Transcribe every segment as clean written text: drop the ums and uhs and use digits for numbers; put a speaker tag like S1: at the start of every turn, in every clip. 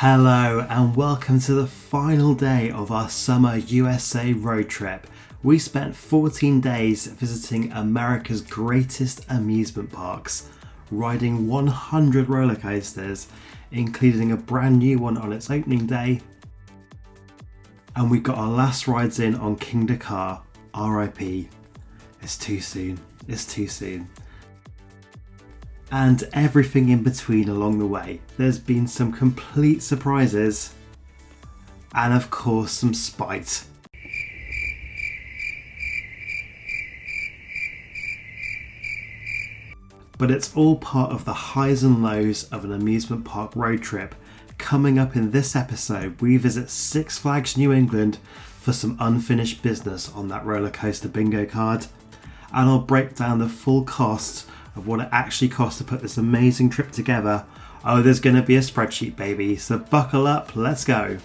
S1: Hello and welcome to the final day of our summer USA road trip. We spent 14 days visiting America's greatest amusement parks, riding 100 roller coasters, including a brand new one on its opening day. And we got our last rides in on King Dakar, RIP. It's too soon, it's too soon. And everything in between along the way. There's been some complete surprises and of course some spite. But it's all part of the highs and lows of an amusement park road trip. Coming up in this episode, we visit Six Flags New England for some unfinished business on that roller coaster bingo card, and I'll break down the full cost of what it actually costs to put this amazing trip together. Oh, there's going to be a spreadsheet, baby, so buckle up, let's go.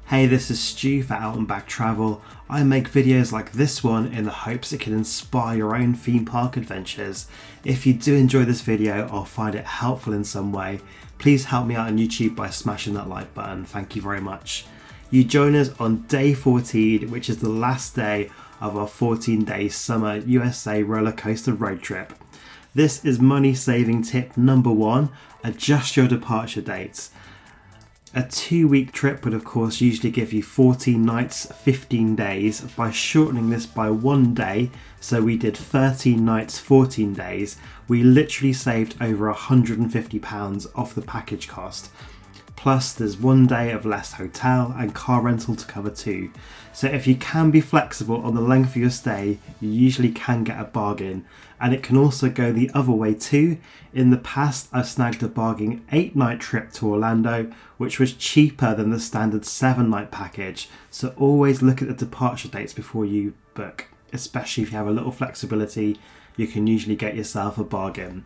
S1: Hey, this is Stu for Out and Back Travel. I make videos like this one in the hopes it can inspire your own theme park adventures. If you do enjoy this video or find it helpful in some way, please help me out on YouTube by smashing that like button. Thank you very much. You join us on day 14, which is the last day of our 14-day summer USA roller coaster road trip. This is money saving tip number 1, adjust your departure dates. A 2-week trip would of course usually give you 14 nights, 15 days. By shortening this by 1 day, so we did 13 nights, 14 days, we literally saved over £150 off the package cost. Plus there's 1 day of less hotel and car rental to cover too. So if you can be flexible on the length of your stay, you usually can get a bargain. And it can also go the other way too. In the past, I've snagged a bargain 8-night trip to Orlando, which was cheaper than the standard 7-night package. So always look at the departure dates before you book. Especially if you have a little flexibility, you can usually get yourself a bargain.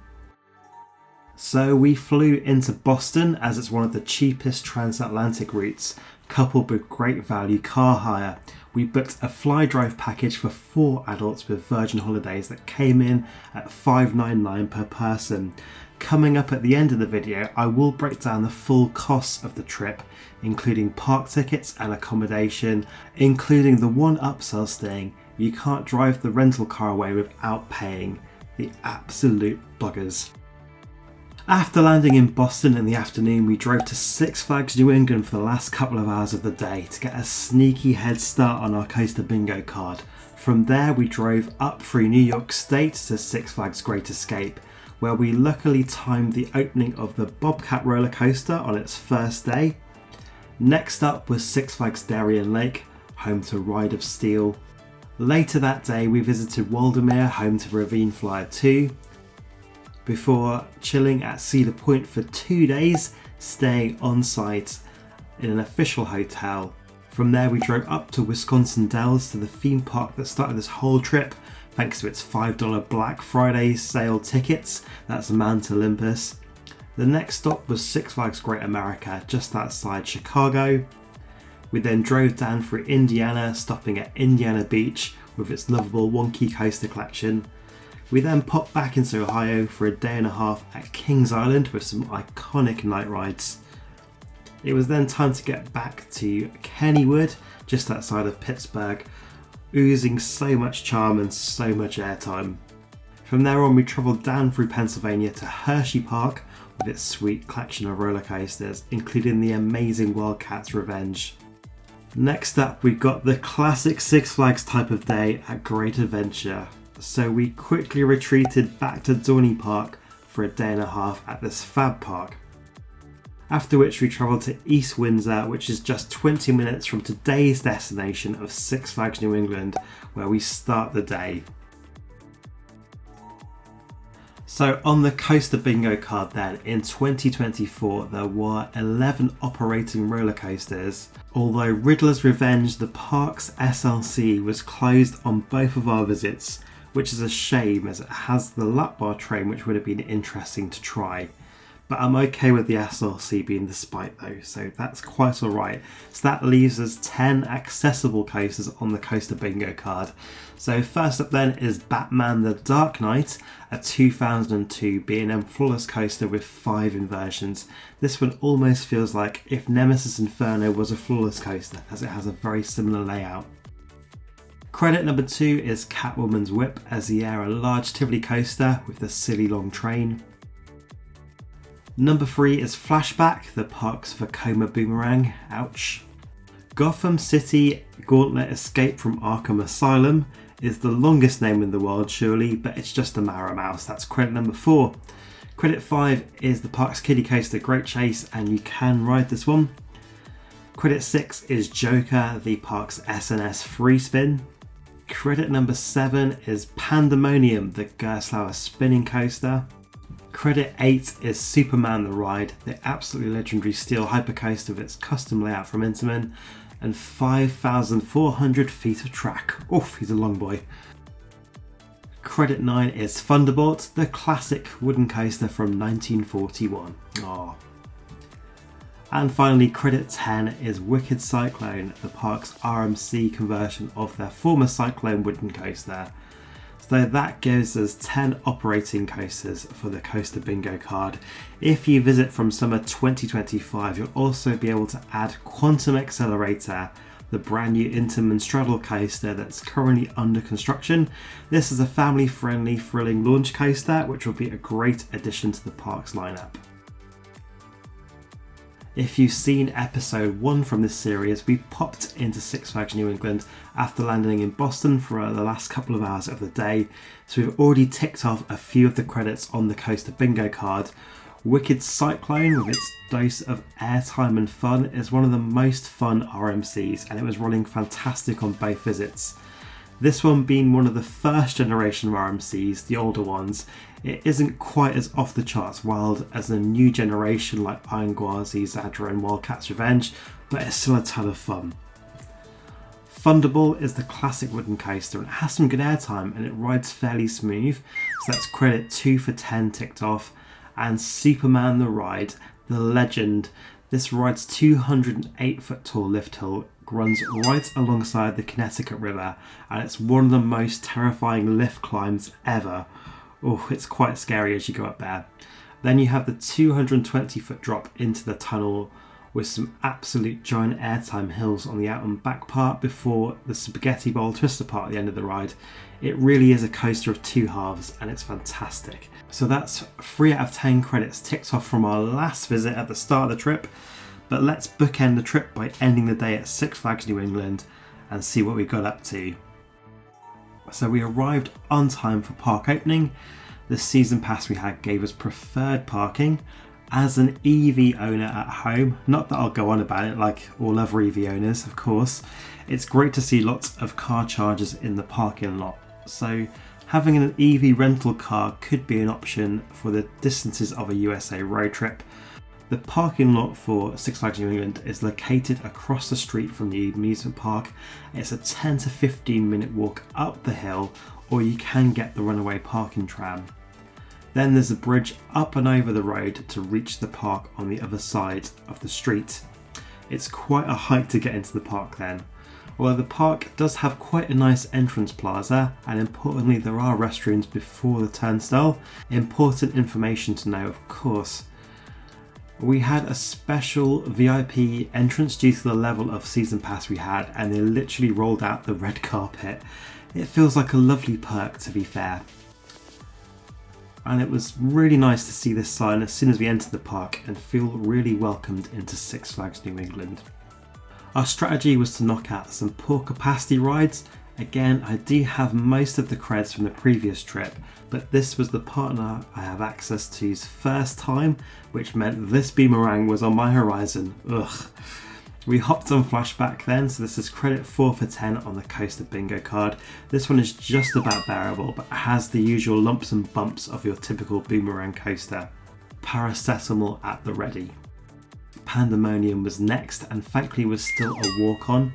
S1: So we flew into Boston as it's one of the cheapest transatlantic routes, coupled with great value car hire. We booked a fly drive package for 4 adults with Virgin Holidays that came in at $599 per person. Coming up at the end of the video, I will break down the full costs of the trip, including park tickets and accommodation, including the one upsell staying. You can't drive the rental car away without paying. The absolute buggers. After landing in Boston in the afternoon, we drove to Six Flags New England for the last couple of hours of the day to get a sneaky head start on our coaster bingo card. From there we drove up through New York State to Six Flags Great Escape, where we luckily timed the opening of the Bobcat roller coaster on its first day. Next up was Six Flags Darien Lake, home to Ride of Steel. Later that day we visited Waldameer, home to Ravine Flyer 2. Before chilling at Cedar Point for 2 days, staying on site in an official hotel. From there we drove up to Wisconsin Dells to the theme park that started this whole trip thanks to its $5 Black Friday sale tickets. That's Mount Olympus. The next stop was Six Flags Great America just outside Chicago. We then drove down through Indiana, stopping at Indiana Beach with its lovable wonky coaster collection. We then popped back into Ohio for a day and a half at Kings Island with some iconic night rides. It was then time to get back to Kennywood, just outside of Pittsburgh, oozing so much charm and so much airtime. From there on we travelled down through Pennsylvania to Hershey Park with its sweet collection of roller coasters, including the amazing Wildcats Revenge. Next up we got the classic Six Flags type of day at Great Adventure. So we quickly retreated back to Dorney Park for a day and a half at this fab park. After which we travelled to East Windsor, which is just 20 minutes from today's destination of Six Flags New England, where we start the day. So on the coaster bingo card then, in 2024 there were 11 operating roller coasters, although Riddler's Revenge, the park's SLC, was closed on both of our visits, which is a shame as it has the lap bar train which would have been interesting to try. but I'm okay with the SRC being the spike though, so that's quite alright. So that leaves us 10 accessible coasters on the Coaster Bingo card. So first up then is Batman the Dark Knight, a 2002 B&M Flawless coaster with 5 inversions. This one almost feels like if Nemesis Inferno was a Flawless coaster, as it has a very similar layout. Credit number 2 is Catwoman's Whip as the Air, a large Tivoli coaster with the silly long train. Number 3 is Flashback, the park's Vekoma Boomerang, ouch. Gotham City Gauntlet Escape from Arkham Asylum is the longest name in the world surely, but it's just a Mara Mouse, that's credit number 4. Credit 5 is the park's kiddie coaster Great Chase, and you can ride this one. Credit 6 is Joker, the park's SNS Free Spin. Credit number 7 is Pandemonium, the Gerstlauer spinning coaster. Credit 8 is Superman the Ride, the absolutely legendary steel hypercoaster with its custom layout from Intamin, and 5,400 feet of track. Oof, he's a long boy. Credit 9 is Thunderbolt, the classic wooden coaster from 1941. Aww. And finally, credit 10 is Wicked Cyclone, the park's RMC conversion of their former Cyclone wooden coaster. So that gives us 10 operating coasters for the Coaster Bingo card. If you visit from summer 2025, you'll also be able to add Quantum Accelerator, the brand new Intamin straddle coaster that's currently under construction. This is a family-friendly, thrilling launch coaster, which will be a great addition to the park's lineup. If you've seen episode 1 from this series, we popped into Six Flags New England after landing in Boston for the last couple of hours of the day, so we've already ticked off a few of the credits on the Coaster Bingo card. Wicked Cyclone, with its dose of airtime and fun, is one of the most fun RMCs, and it was running fantastic on both visits. This one being one of the first generation of RMCs, the older ones, it isn't quite as off the charts wild as the new generation like Iron Gwazi, Zadra and Wildcat's Revenge, but it's still a ton of fun. Thunderball is the classic wooden coaster and it has some good airtime and it rides fairly smooth, so that's credit 2 for 10 ticked off. And Superman the Ride, the legend, this ride's 208 foot tall lift hill runs right alongside the Connecticut River, and it's one of the most terrifying lift climbs ever. Oh, it's quite scary as you go up there. Then you have the 220 foot drop into the tunnel with some absolute giant airtime hills on the out and back part before the spaghetti bowl twister part at the end of the ride. It really is a coaster of two halves and it's fantastic. So that's 3 out of 10 credits ticked off from our last visit at the start of the trip. But let's bookend the trip by ending the day at Six Flags New England and see what we got up to. So we arrived on time for park opening. The season pass we had gave us preferred parking. As an EV owner at home, not that I'll go on about it like all other EV owners of course, it's great to see lots of car chargers in the parking lot. So having an EV rental car could be an option for the distances of a USA road trip. The parking lot for Six Flags New England is located across the street from the amusement park. It's a 10 to 15 minute walk up the hill, or you can get the runaway parking tram. Then there's a bridge up and over the road to reach the park on the other side of the street. It's quite a hike to get into the park then. Although the park does have quite a nice entrance plaza, and importantly there are restrooms before the turnstile. Important information to know of course. We had a special VIP entrance due to the level of season pass we had, and they literally rolled out the red carpet. It feels like a lovely perk to be fair. And it was really nice to see this sign as soon as we entered the park and feel really welcomed into Six Flags New England. Our strategy was to knock out some poor capacity rides. Again, I do have most of the creds from the previous trip, but this was the partner I have access to's first time, which meant this boomerang was on my horizon. Ugh. We hopped on Flashback then, so this is credit 4 for 10 on the Coaster Bingo card. This one is just about bearable, but has the usual lumps and bumps of your typical boomerang coaster. Paracetamol at the ready. Pandemonium was next, and thankfully was still a walk-on.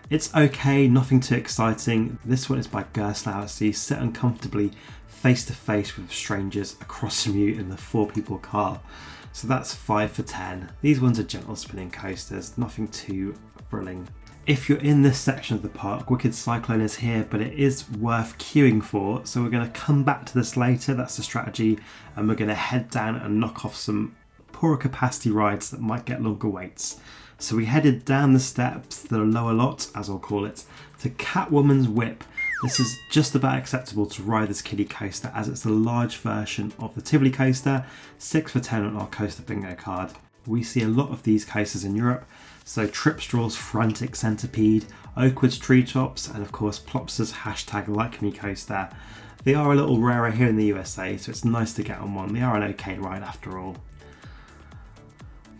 S1: It's okay, nothing too exciting. This one is by Gerstlauer, so you sit uncomfortably face to face with strangers across from you in the 4 people car. So that's 5 for 10. These ones are gentle spinning coasters, nothing too thrilling. If you're in this section of the park, Wicked Cyclone is here, but it is worth queuing for. So we're going to come back to this later, that's the strategy, and we're going to head down and knock off some poorer capacity rides that might get longer waits. So we headed down the steps, the lower lot, as I'll call it, to Catwoman's Whip. This is just about acceptable to ride this kiddie coaster as it's a large version of the Tivoli coaster, 6 for 10 on our coaster bingo card. We see a lot of these coasters in Europe, so Tripstraw's Frantic Centipede, Oakwood's Treetops, and of course Plopsa's #Like Me coaster. They are a little rarer here in the USA, so it's nice to get on one. They are an okay ride after all.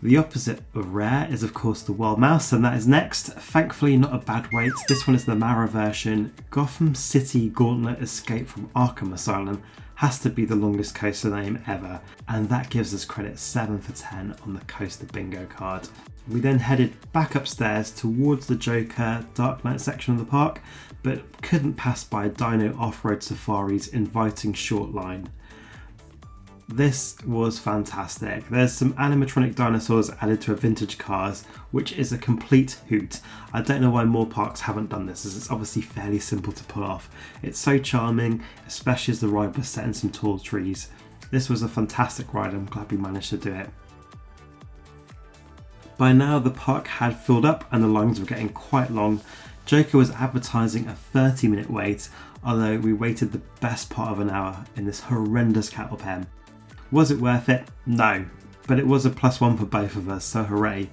S1: The opposite of rare is of course the Wild Mouse, and that is next. Thankfully not a bad wait. This one is the Mara version. Gotham City Gauntlet Escape from Arkham Asylum has to be the longest coaster name ever, and that gives us credit 7 for 10 on the coaster bingo card. We then headed back upstairs towards the Joker Dark Knight section of the park, but couldn't pass by Dino Off-Road Safari's inviting short line. This was fantastic. There's some animatronic dinosaurs added to a vintage cars, which is a complete hoot. I don't know why more parks haven't done this, as it's obviously fairly simple to pull off. It's so charming, especially as the ride was set in some tall trees. This was a fantastic ride, I'm glad we managed to do it. By now the park had filled up and the lines were getting quite long. Joker was advertising a 30-minute wait, although we waited the best part of an hour in this horrendous cattle pen. Was it worth it? No, but it was a +1 for both of us, so hooray.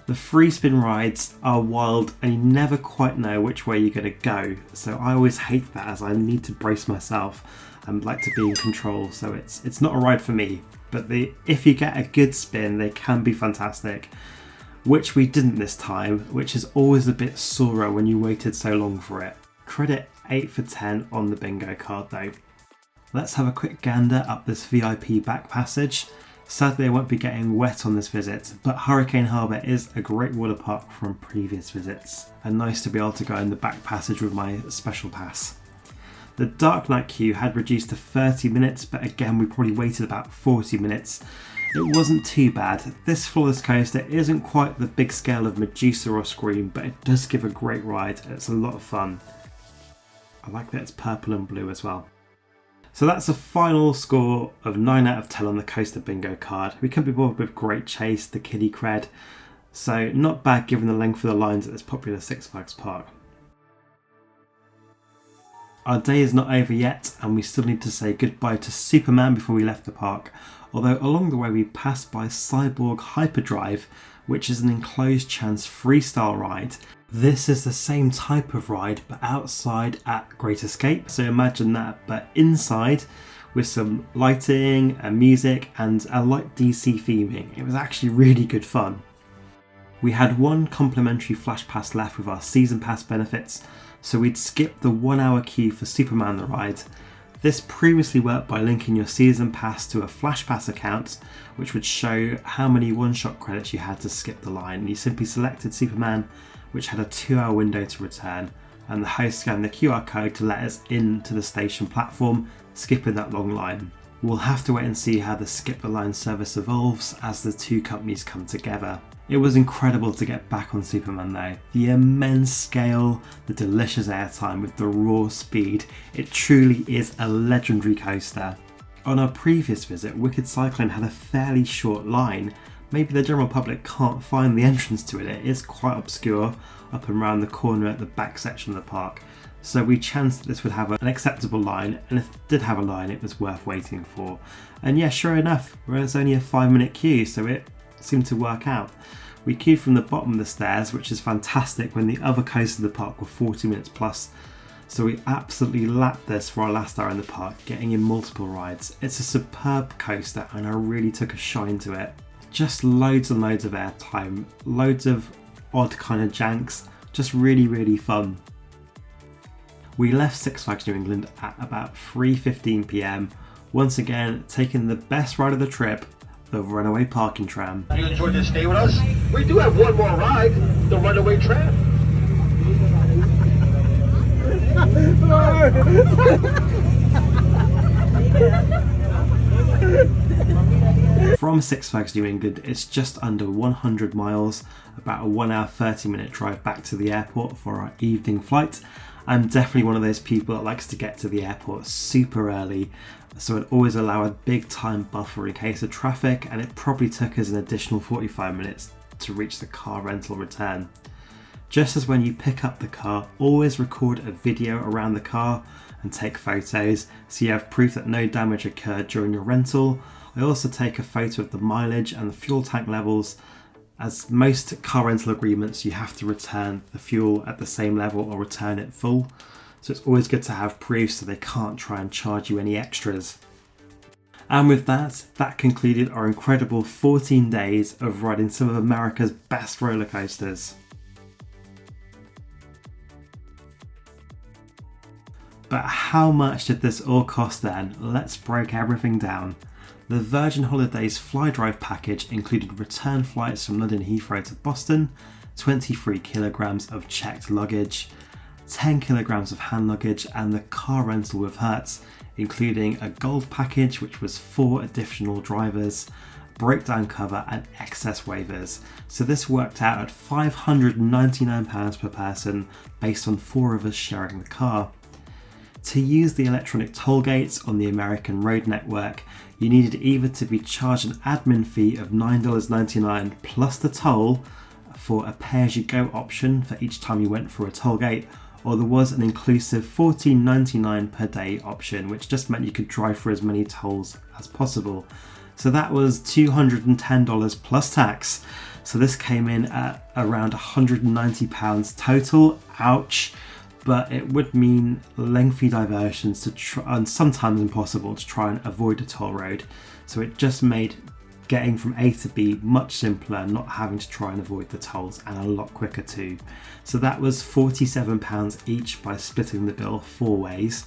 S1: The free spin rides are wild and you never quite know which way you're going to go, so I always hate that as I need to brace myself and like to be in control, so it's not a ride for me. But if you get a good spin, they can be fantastic, which we didn't this time, which is always a bit sorer when you waited so long for it. Credit 8 for 10 on the bingo card though. Let's have a quick gander up this VIP back passage. Sadly I won't be getting wet on this visit, but Hurricane Harbour is a great water park from previous visits, and nice to be able to go in the back passage with my special pass. The Dark Knight queue had reduced to 30 minutes, but again we probably waited about 40 minutes. It wasn't too bad. This floorless coaster isn't quite the big scale of Medusa or Scream, but it does give a great ride. It's a lot of fun. I like that it's purple and blue as well. So that's a final score of 9 out of 10 on the coaster bingo card. We couldn't be bothered with Great Chase, the kiddie cred, so not bad given the length of the lines at this popular Six Flags park. Our day is not over yet, and we still need to say goodbye to Superman before we left the park, although along the way we passed by Cyborg Hyperdrive, which is an enclosed chance freestyle ride. This is the same type of ride but outside at Great Escape, so imagine that, but inside with some lighting and music and a light DC theming. It was actually really good fun. We had one complimentary flash pass left with our season pass benefits, so we'd skip the 1 hour queue for Superman the Ride. This previously worked by linking your season pass to a flash pass account, which would show how many one-shot credits you had to skip the line, and you simply selected Superman, which had a 2-hour window to return, and the host scanned the QR code to let us into the station platform, skipping that long line. We'll have to wait and see how the skip the line service evolves as the two companies come together. It was incredible to get back on Superman though. The immense scale, the delicious airtime with the raw speed, it truly is a legendary coaster. On our previous visit, Wicked Cyclone had a fairly short line. Maybe the general public can't find the entrance to it. It is quite obscure up and round the corner at the back section of the park. So we chanced that this would have an acceptable line, and if it did have a line, it was worth waiting for. And yeah, sure enough, it's only a 5-minute queue, so it seemed to work out. We queued from the bottom of the stairs, which is fantastic when the other coasters of the park were 40 minutes plus. So we absolutely lapped this for our last hour in the park, getting in multiple rides. It's a superb coaster and I really took a shine to it. Just loads and loads of airtime, loads of odd kind of janks, just really fun. We left Six Flags New England at about 3:15 PM, once again taking the best ride of the trip, the Runaway Parking Tram.
S2: You enjoyed your stay with us? We do have one more ride, the Runaway Tram.
S1: From Six Flags New England, it's just under 100 miles, about a 1 hour 30-minute drive back to the airport for our evening flight. I'm definitely one of those people that likes to get to the airport super early, so I'd always allow a big time buffer in case of traffic, and it probably took us an additional 45 minutes to reach the car rental return. Just as when you pick up the car, always record a video around the car and take photos so you have proof that no damage occurred during your rental. I also take a photo of the mileage and the fuel tank levels. As most car rental agreements, you have to return the fuel at the same level or return it full. So it's always good to have proof so they can't try and charge you any extras. And with that concluded our incredible 14 days of riding some of America's best roller coasters. But how much did this all cost then? Let's break everything down. The Virgin Holidays Fly-Drive package included return flights from London Heathrow to Boston, 23 kilograms of checked luggage, 10 kilograms of hand luggage, and the car rental with Hertz, including a gold package which was 4 additional drivers, breakdown cover and excess waivers. So this worked out at £599 per person based on 4 of us sharing the car. To use the electronic toll gates on the American road network, you needed either to be charged an admin fee of $9.99 plus the toll for a pay-as-you-go option for each time you went through a toll gate, or there was an inclusive $14.99 per day option, which just meant you could drive through as many tolls as possible. So that was $210 plus tax. So this came in at around £190 total. Ouch. But it would mean lengthy diversions to try, and sometimes impossible to try and avoid a toll road. So it just made getting from A to B much simpler, not having to try and avoid the tolls, and a lot quicker too. So that was £47 each by splitting the bill 4 ways.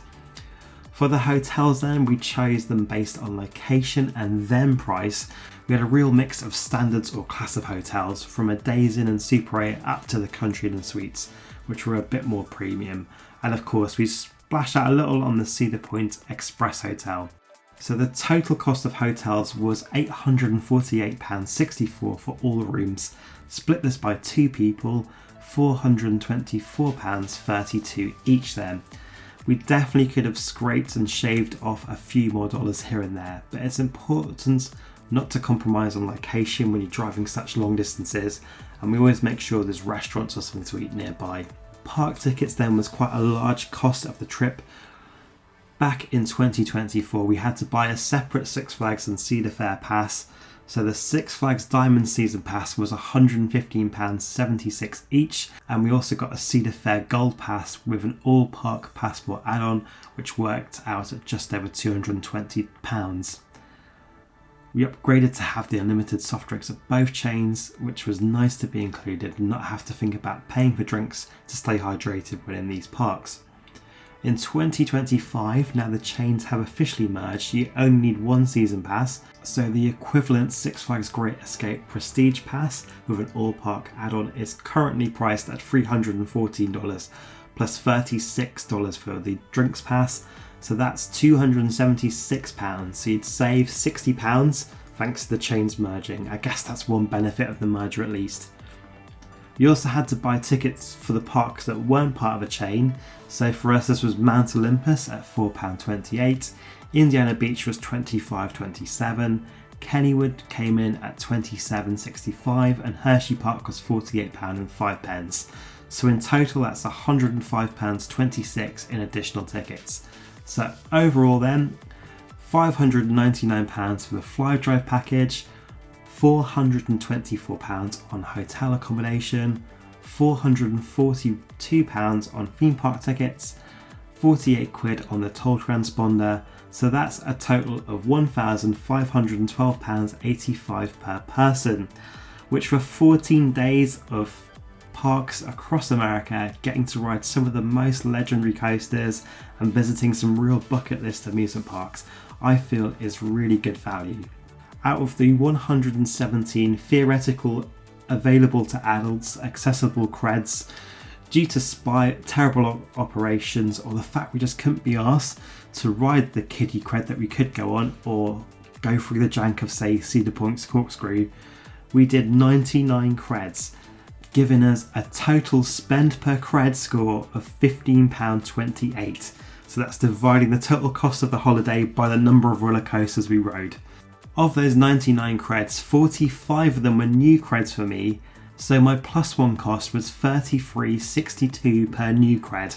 S1: For the hotels then, we chose them based on location and then price. We had a real mix of standards or class of hotels, from a Days Inn and Super 8 up to the Country Inn Suites, which were a bit more premium. And of course we splashed out a little on the Cedar Point Express Hotel. So the total cost of hotels was £848.64 for all the rooms. Split this by 2 people, £424.32 each then. We definitely could have scraped and shaved off a few more dollars here and there, but it's important not to compromise on location when you're driving such long distances, and we always make sure there's restaurants or something to eat nearby. Park tickets then was quite a large cost of the trip. Back in 2024 we had to buy a separate Six Flags and Cedar Fair pass, so the Six Flags Diamond Season Pass was £115.76 each, and we also got a Cedar Fair Gold Pass with an all park passport add-on, which worked out at just over £220. We upgraded to have the unlimited soft drinks at both chains, which was nice to be included and not have to think about paying for drinks to stay hydrated when in these parks. In 2025, now the chains have officially merged, you only need 1 season pass, so the equivalent Six Flags Great Escape Prestige Pass with an all-park add-on is currently priced at $314 plus $36 for the drinks pass, so that's £276, so you'd save £60 thanks to the chains merging. I guess that's one benefit of the merger at least. You also had to buy tickets for the parks that weren't part of a chain, so for us this was Mount Olympus at £4.28, Indiana Beach was $25.27, Kennywood came in at $27.65 and Hershey Park was £48.05. So in total that's £105.26 in additional tickets. So overall then, £599 for the Fly-Drive package, £424 on hotel accommodation, £442 on theme park tickets, 48 quid on the toll transponder, so that's a total of £1,512.85 per person, which for 14 days of parks across America, getting to ride some of the most legendary coasters and visiting some real bucket list amusement parks, I feel is really good value. Out of the 117 theoretical available to adults accessible creds, due to terrible operations or the fact we just couldn't be asked to ride the kiddie cred that we could go on, or go through the jank of, say, Cedar Point's corkscrew, we did 99 creds, giving us a total spend per cred score of £15.28. So that's dividing the total cost of the holiday by the number of roller coasters we rode. Of those 99 creds, 45 of them were new creds for me, so my +1 cost was $33.62 per new cred.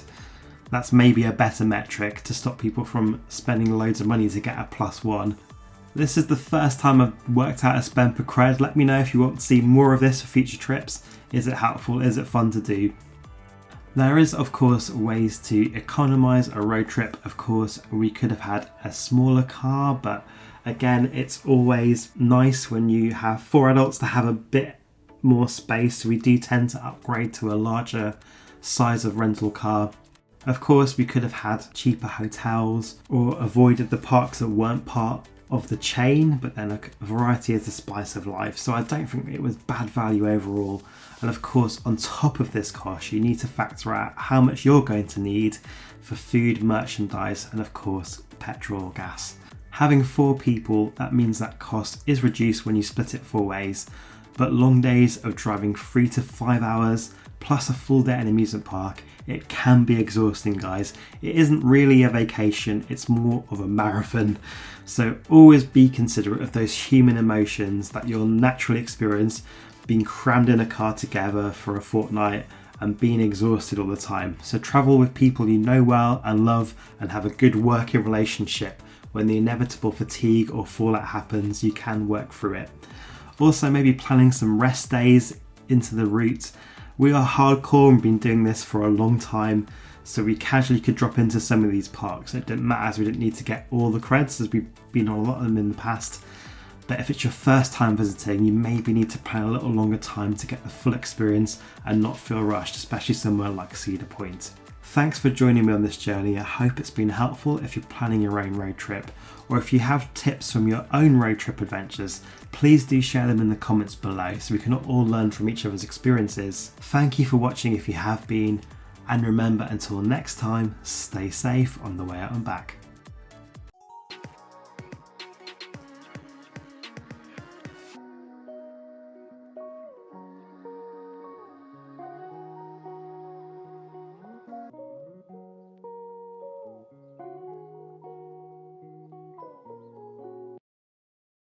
S1: That's maybe a better metric to stop people from spending loads of money to get a +1. This is the first time I've worked out a spend per cred. Let me know if you want to see more of this for future trips. Is it helpful? Is it fun to do? There is, of course, ways to economise a road trip. Of course, we could have had a smaller car, but again, it's always nice when you have 4 adults to have a bit more space. So we do tend to upgrade to a larger size of rental car. Of course, we could have had cheaper hotels or avoided the parks that weren't part of the chain, but then a variety is the spice of life. So I don't think it was bad value overall. And of course, on top of this cost, you need to factor out how much you're going to need for food, merchandise, and of course, petrol or gas. Having 4 people, that means that cost is reduced when you split it 4 ways, but long days of driving 3 to 5 hours plus a full day at an amusement park, it can be exhausting, guys. It isn't really a vacation, it's more of a marathon. So always be considerate of those human emotions that you'll naturally experience being crammed in a car together for a fortnight and being exhausted all the time. So travel with people you know well and love and have a good working relationship. When the inevitable fatigue or fallout happens, you can work through it. Also, maybe planning some rest days into the route. We are hardcore and been doing this for a long time, so we casually could drop into some of these parks. It didn't matter as we didn't need to get all the creds as we've been on a lot of them in the past. But if it's your first time visiting, you maybe need to plan a little longer time to get the full experience and not feel rushed, especially somewhere like Cedar Point. Thanks for joining me on this journey. I hope it's been helpful if you're planning your own road trip, or if you have tips from your own road trip adventures, please do share them in the comments below so we can all learn from each other's experiences. Thank you for watching if you have been, and remember, until next time, stay safe on the way out and back.